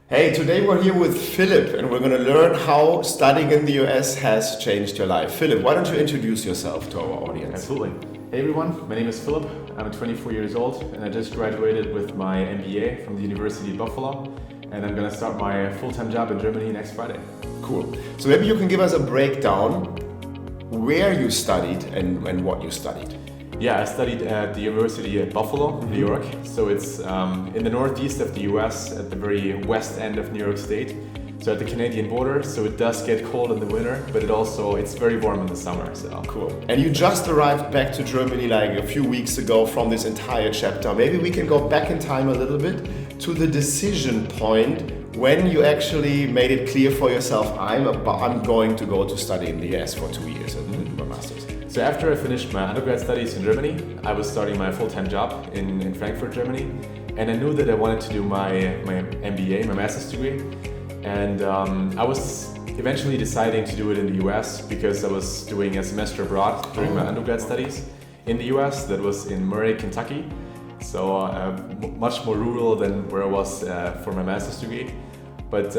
Hey, today we're here with Philip and we're going to learn how studying in the US has changed your life. Philip, why don't you introduce yourself to our audience? Absolutely. Hey everyone, my name is Philip. I'm 24 years old and I just graduated with my MBA from the University of Buffalo, and I'm going to start my full-time job in Germany next Friday. Cool. So maybe you can give us a breakdown where you studied and what you studied. Yeah, I studied at the University at Buffalo, New York. So it's in the northeast of the US, at the very west end of New York State. So at the Canadian border, so it does get cold in the winter, but it's very warm in the summer. So cool. And you just arrived back to Germany like a few weeks ago from this entire chapter. Maybe we can go back in time a little bit to the decision point when you actually made it clear for yourself, I'm going to go to study in the US for 2 years and do my master's. So after I finished my undergrad studies in Germany, I was starting my full-time job in Frankfurt, Germany. And I knew that I wanted to do my MBA, my master's degree. And I was eventually deciding to do it in the US because I was doing a semester abroad during my undergrad studies in the US. That was in Murray, Kentucky. So much more rural than where I was for my master's degree. But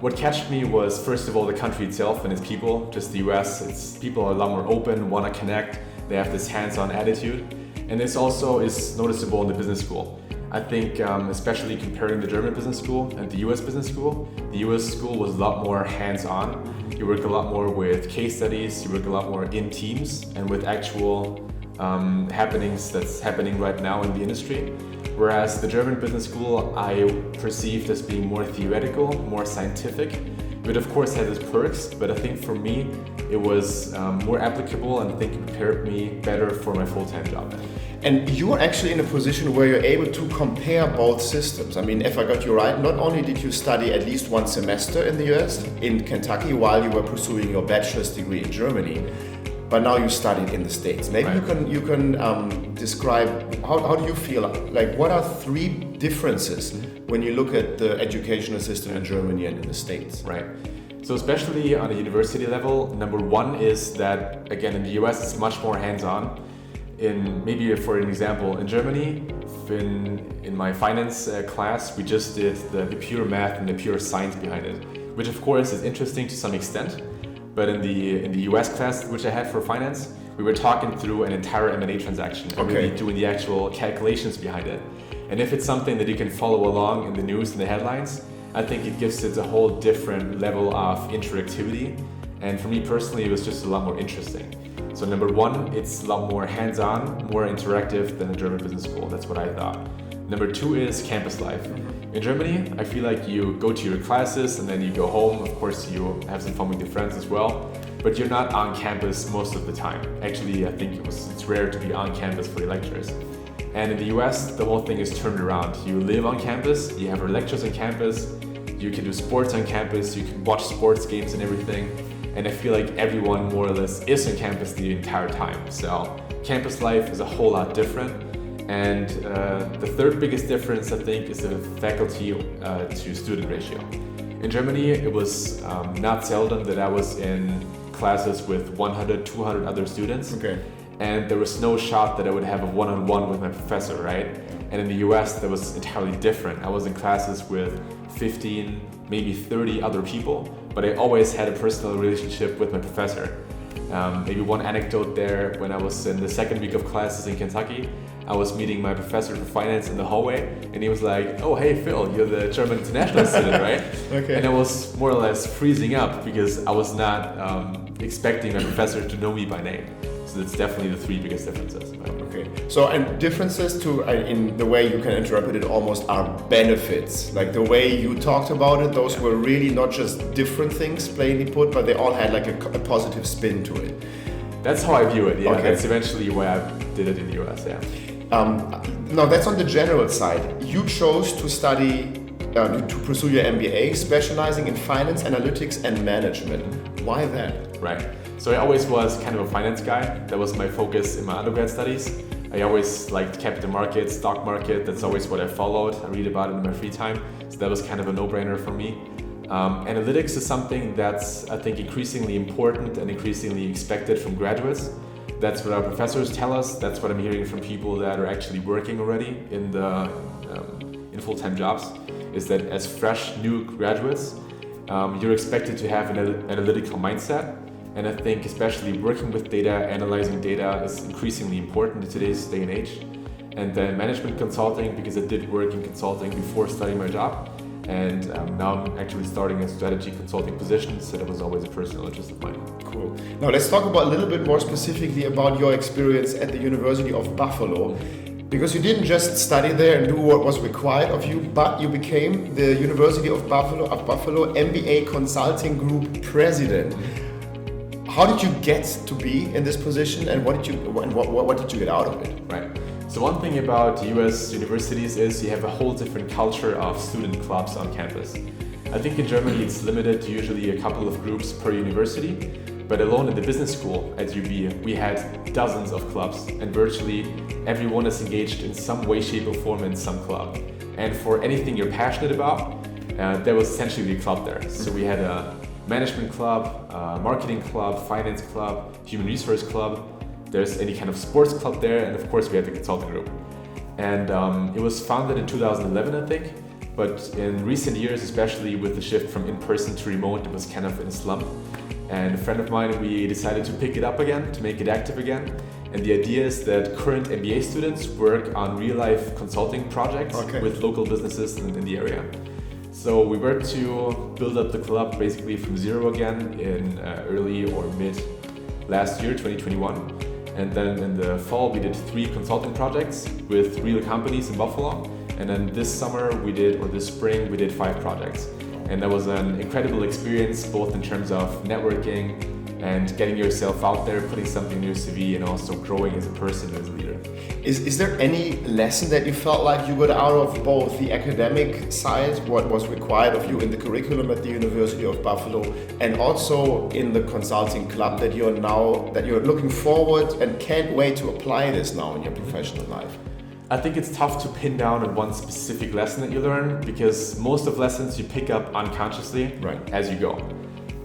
what catched me was, first of all, the country itself and its people. Just the US, people are a lot more open, want to connect. They have this hands-on attitude. And this also is noticeable in the business school. I think especially comparing the German business school and the US business school, the US school was a lot more hands-on. You work a lot more with case studies, you work a lot more in teams and with actual happenings that's happening right now in the industry. Whereas the German business school I perceived as being more theoretical, more scientific. It of course had its perks, but I think for me it was more applicable and I think it prepared me better for my full-time job. And you are actually in a position where you're able to compare both systems. I mean, if I got you right, not only did you study at least one semester in the US, in Kentucky, while you were pursuing your bachelor's degree in Germany, but now you studied in the States. Maybe right. you can describe, how do you feel? Like, what are three differences when you look at the educational system in Germany and in the States? Right. So especially on a university level, number one is that, again, in the US, it's much more hands-on. Maybe for an example, in Germany, in my finance class, we just did the pure math and the pure science behind it, which of course is interesting to some extent. But in the US class, which I had for finance, we were talking through an entire M&A transaction and really doing the actual calculations behind it. And if it's something that you can follow along in the news and the headlines, I think it gives it a whole different level of interactivity. And for me personally, it was just a lot more interesting. So number one, it's a lot more hands-on, more interactive than a German business school. That's what I thought. Number two is campus life. In Germany, I feel like you go to your classes and then you go home. Of course, you have some fun with your friends as well, but you're not on campus most of the time. Actually, I think it's rare to be on campus for your lectures. And in the US, the whole thing is turned around. You live on campus, you have your lectures on campus, you can do sports on campus, you can watch sports games and everything. And I feel like everyone more or less is on campus the entire time. So campus life is a whole lot different. And the third biggest difference, I think, is the faculty to student ratio. In Germany, it was not seldom that I was in classes with 100, 200 other students. Okay. And there was no shot that I would have a one-on-one with my professor, right? And in the US, that was entirely different. I was in classes with 15, maybe 30 other people, but I always had a personal relationship with my professor. Maybe one anecdote there, when I was in the second week of classes in Kentucky, I was meeting my professor for finance in the hallway, and he was like, "Oh, hey Phil, you're the German international student, right?" Okay. And I was more or less freezing up because I was not expecting my professor to know me by name. So that's definitely the three biggest differences. Okay. So, and differences to in the way you can interpret it almost are benefits. Like the way you talked about it, those were really not just different things, plainly put, but they all had like a positive spin to it. That's how I view it. Yeah, okay. That's eventually why I did it in the US. Yeah. Now that's on the general side. You chose to study, to pursue your MBA, specializing in finance, analytics, and management. Why that? Right. So I always was kind of a finance guy. That was my focus in my undergrad studies. I always liked capital markets, stock market. That's always what I followed. I read about it in my free time. So that was kind of a no-brainer for me. Analytics is something that's, I think, increasingly important and increasingly expected from graduates. That's what our professors tell us. That's what I'm hearing from people that are actually working already in full-time jobs. is that as fresh new graduates, you're expected to have an analytical mindset. And I think especially working with data, analyzing data is increasingly important in today's day and age. And then management consulting, because I did work in consulting before starting my job. And now I'm actually starting a strategy consulting position, so that was always a personal interest of mine. Cool. Now let's talk about a little bit more specifically about your experience at the University of Buffalo. Because you didn't just study there and do what was required of you, but you became the University of Buffalo MBA Consulting Group President. How did you get to be in this position, and what did you get out of it? Right. So one thing about US universities is you have a whole different culture of student clubs on campus. I think in Germany it's limited to usually a couple of groups per university, but alone in the business school at UB we had dozens of clubs, and virtually everyone is engaged in some way, shape or form in some club. And for anything you're passionate about, there was essentially a club there. So we had a management club, marketing club, finance club, human resource club. There's any kind of sports club there, and of course we had the consulting group. And it was founded in 2011, I think. But in recent years, especially with the shift from in-person to remote, it was kind of in a slump. And a friend of mine, we decided to pick it up again, to make it active again. And the idea is that current MBA students work on real-life consulting projects with local businesses in the area. So we were to build up the club basically from zero again in early or mid last year, 2021. And then in the fall we did 3 consulting projects with real companies in Buffalo. And then this spring we did 5 projects. And that was an incredible experience, both in terms of networking and getting yourself out there, putting something in your CV, and also growing as a person, as a leader. Is there any lesson that you felt like you got out of both the academic side, what was required of you in the curriculum at the University of Buffalo, and also in the consulting club that you're looking forward and can't wait to apply this now in your professional life? I think it's tough to pin down on one specific lesson that you learn, because most of lessons you pick up unconsciously as you go.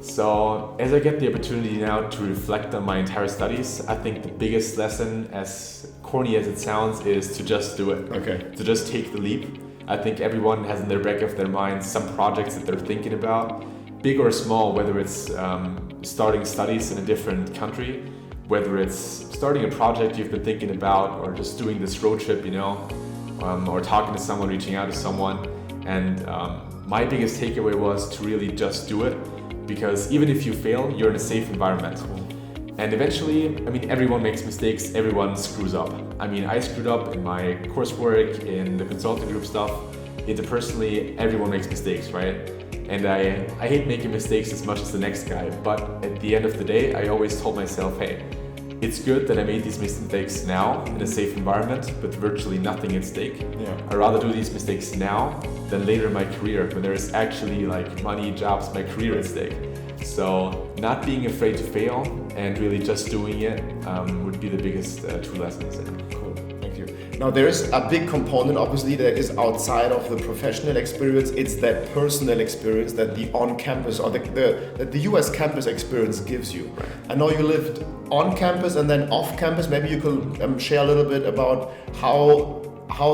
So as I get the opportunity now to reflect on my entire studies, I think the biggest lesson, as corny as it sounds, is to just do it. To just take the leap. I think everyone has in the back of their mind some projects that they're thinking about, big or small, whether it's starting studies in a different country, whether it's starting a project you've been thinking about, or just doing this road trip, or talking to someone, reaching out to someone. And my biggest takeaway was to really just do it. Because even if you fail, you're in a safe environment. And eventually, everyone makes mistakes, everyone screws up. I screwed up in my coursework, in the consulting group stuff. Interpersonally, everyone makes mistakes, right? And I hate making mistakes as much as the next guy, but at the end of the day, I always told myself, hey, it's good that I made these mistakes now in a safe environment, but virtually nothing at stake. I'd rather do these mistakes now than later in my career, when there is actually money, jobs, my career at stake. So not being afraid to fail and really just doing it would be the biggest 2 lessons. Cool, thank you. Now there is a big component obviously that is outside of the professional experience. It's that personal experience that the on-campus or that the US campus experience gives you. I know you lived on campus and then off campus. Maybe you could share a little bit about how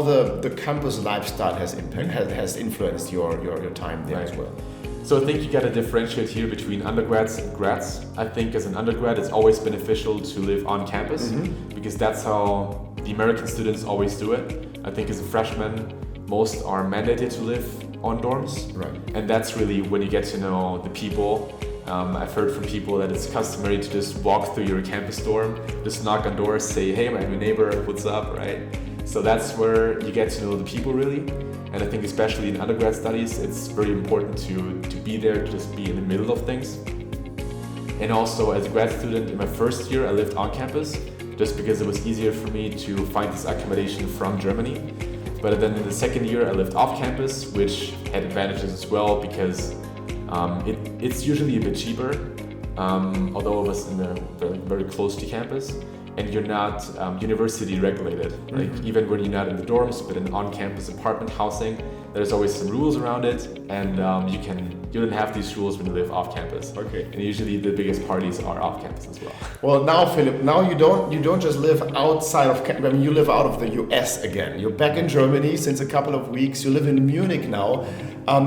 the campus lifestyle has influenced your time there as well. So I think you got to differentiate here between undergrads and grads. I think as an undergrad, it's always beneficial to live on campus because that's how the American students always do it. I think as a freshman, most are mandated to live on dorms. And that's really when you get to know the people. I've heard from people that it's customary to just walk through your campus dorm, just knock on doors, say, hey, I'm your neighbor, what's up, right? So that's where you get to know the people really. And I think especially in undergrad studies, it's very important to be there, to just be in the middle of things. And also as a grad student in my first year, I lived on campus just because it was easier for me to find this accommodation from Germany. But then in the second year, I lived off campus, which had advantages as well because it's usually a bit cheaper, although it was very close to campus. And you're not university regulated, right? Even when you're not in the dorms, but in on-campus apartment housing, There's always some rules around it, and you don't have these rules when you live off campus. Okay. And usually the biggest parties are off campus as well. Well, now Philip, now you don't just live outside of campus. I mean, you live out of the US again. You're back in Germany since a couple of weeks. You live in Munich now.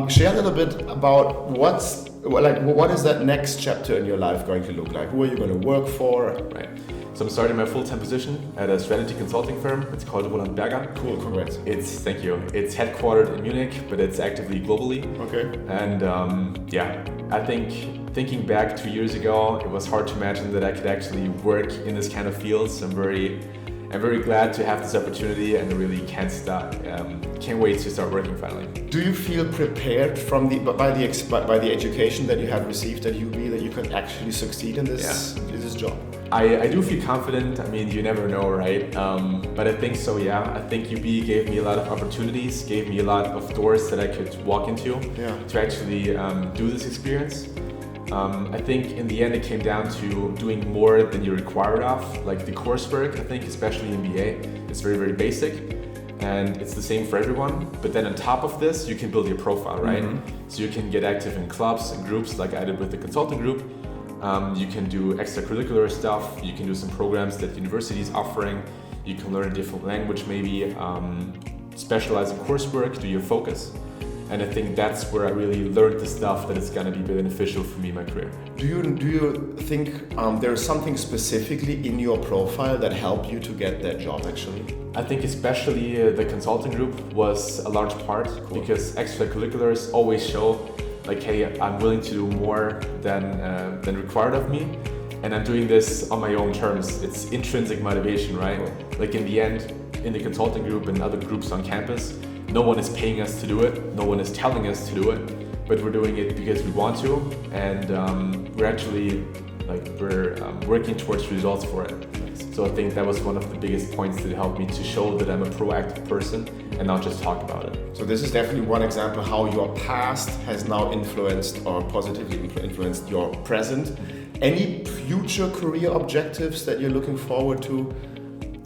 Share a little bit about what is that next chapter in your life going to look like? Who are you going to work for? Right. So I'm starting my full-time position at a strategy consulting firm. It's called Berger. Cool, congrats. Thank you. It's headquartered in Munich, but it's actively globally. Okay. And I think thinking back 2 years ago, it was hard to imagine that I could actually work in this kind of field. So I'm very glad to have this opportunity, and I really can't wait to start working finally. Do you feel prepared by the education that you have received that you can actually succeed in this job? I do feel confident. I mean, you never know, right? But I think so, yeah. I think UB gave me a lot of opportunities, gave me a lot of doors that I could walk into to actually do this experience. I think in the end it came down to doing more than you're required of. Like the coursework, I think, especially in BA, it's very, very basic. And it's the same for everyone. But then on top of this, you can build your profile, right? Mm-hmm. So you can get active in clubs and groups like I did with the consulting group. You can do extracurricular stuff. You can do some programs that the university is offering. You can learn a different language maybe, specialize in coursework, do your focus. And I think that's where I really learned the stuff that is going to be beneficial for me in my career. Do you think there's something specifically in your profile that helped you to get that job actually? I think especially the consulting group was a large part. Cool. Because extracurriculars always show like, hey, I'm willing to do more than required of me, and I'm doing this on my own terms. It's intrinsic motivation, right? Cool. Like in the end, in the consulting group and other groups on campus, no one is paying us to do it, no one is telling us to do it, but we're doing it because we want to, and we're actually working towards results for it. So I think that was one of the biggest points that helped me to show that I'm a proactive person and not just talk about it. So this is definitely one example how your past has now influenced or positively influenced your present. Any future career objectives that you're looking forward to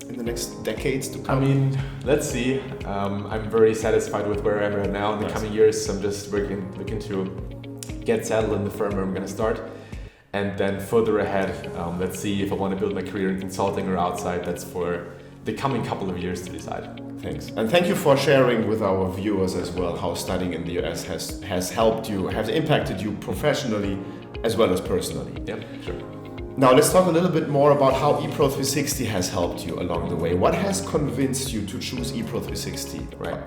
in the next decades to come? I mean, let's see. I'm very satisfied with where I am right now. In the coming years, I'm just looking to get settled in the firm where I'm going to start. And then further ahead, let's see if I want to build my career in consulting or outside. That's for the coming couple of years to decide. Thanks. And thank you for sharing with our viewers as well how studying in the US has helped you, has impacted you professionally as well as personally. Yeah, sure. Now let's talk a little bit more about how Epro 360 has helped you along the way. What has convinced you to choose Epro 360? Right.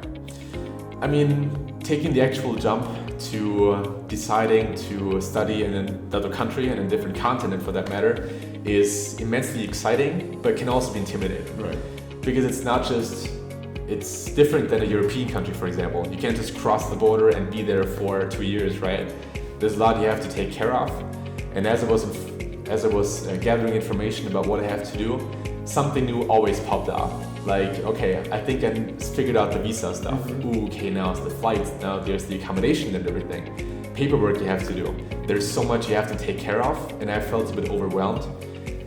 I mean, taking the actual jump to deciding to study in another country and a different continent for that matter is immensely exciting, but can also be intimidating. Right. Because it's different than a European country, for example. You can't just cross the border and be there for 2 years, right? There's a lot you have to take care of. And as I was gathering information about what I have to do, something new always popped up. Like, okay, I think I figured out the visa stuff. Mm-hmm. Ooh, okay, now it's the flights, now there's the accommodation and everything. Paperwork you have to do. There's so much you have to take care of, and I felt a bit overwhelmed.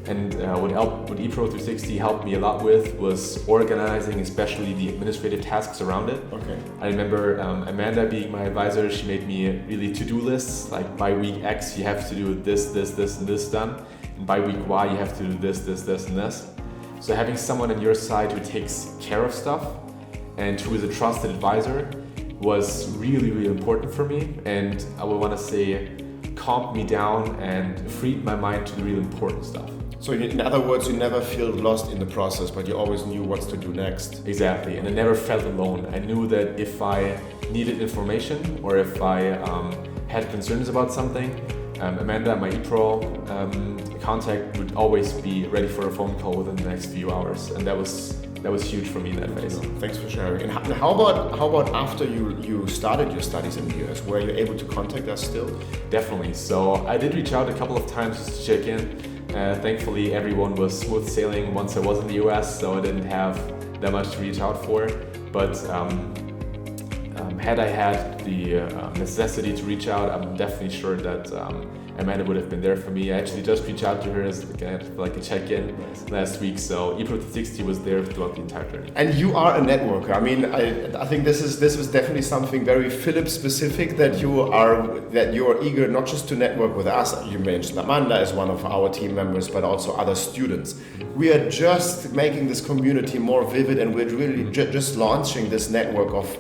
And what Epro 360 helped me a lot with was organizing, especially the administrative tasks around it. Okay. I remember Amanda being my advisor. She made me really to-do lists, like by week X you have to do this, and this done. And by week Y you have to do this, and this. So having someone on your side who takes care of stuff and who is a trusted advisor was really, really important for me. And I would want to say calmed me down and freed my mind to the real important stuff. So in other words, you never feel lost in the process, but you always knew what to do next. Exactly, and I never felt alone. I knew that if I needed information or if I had concerns about something, Amanda, my Epro contact, would always be ready for a phone call within the next few hours, and that was huge for me in that phase. Thanks for sharing. And how about after you started your studies in the US? Were you able to contact us still? Definitely. So I did reach out a couple of times to check in. Thankfully, everyone was smooth sailing once I was in the US, so I didn't have that much to reach out for. But Had I had the necessity to reach out, I'm definitely sure that Amanda would have been there for me. I actually just reached out to her as like a check-in last week, so Epro 360 was there throughout the entire journey. And you are a networker. I mean, I think this was definitely something very Philip specific, that you are eager not just to network with us. You mentioned Amanda as one of our team members, but also other students. We are just making this community more vivid, and we're really just launching this network of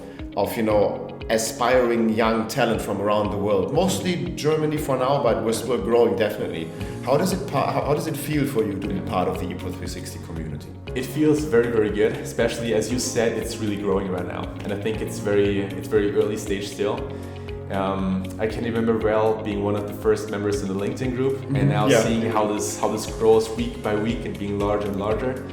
aspiring young talent from around the world, mostly Germany for now, but we're growing definitely. How does it feel for you to be part of the Epro 360 community? It feels very, very good, especially as you said, it's really growing right now, and I think it's very early stage still. I can remember well being one of the first members in the LinkedIn group, and now seeing how this grows week by week and being larger and larger.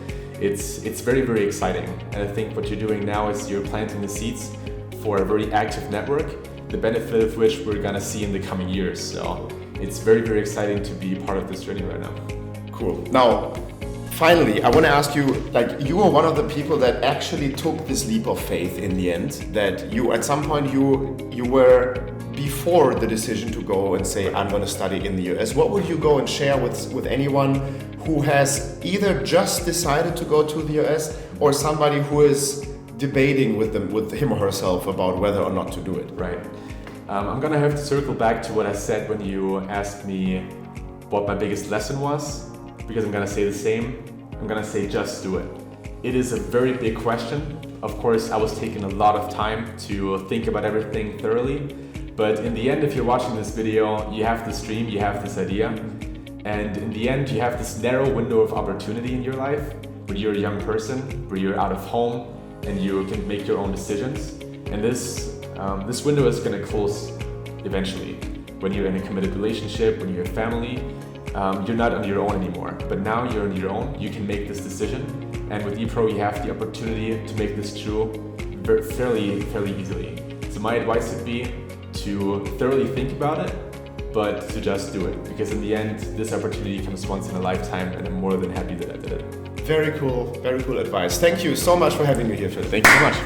It's very, very exciting, and I think what you're doing now is you're planting the seeds for a very active network, the benefit of which we're gonna see in the coming years. So it's very, very exciting to be part of this journey right now. Cool. Now, finally, I want to ask you, you were one of the people that actually took this leap of faith in the end, that you, at some point, you were before the decision to go and say, I'm going to study in the US. What would you go and share with anyone who has either just decided to go to the US or somebody who is debating with him or herself about whether or not to do it? Right. I'm gonna have to circle back to what I said when you asked me what my biggest lesson was, because I'm gonna say the same. I'm gonna say just do it. It is a very big question. Of course, I was taking a lot of time to think about everything thoroughly, but in the end, if you're watching this video, you have this dream, you have this idea, and in the end, you have this narrow window of opportunity in your life where you're a young person, where you're out of home, and you can make your own decisions. And this window is going to close eventually. When you're in a committed relationship, when you have family, you're not on your own anymore. But now you're on your own, you can make this decision. And with Epro, you have the opportunity to make this true fairly easily. So my advice would be to thoroughly think about it, but to just do it. Because in the end, this opportunity comes once in a lifetime, and I'm more than happy that I did it. Very cool advice. Thank you so much for having me here, Phil. Thank you so much.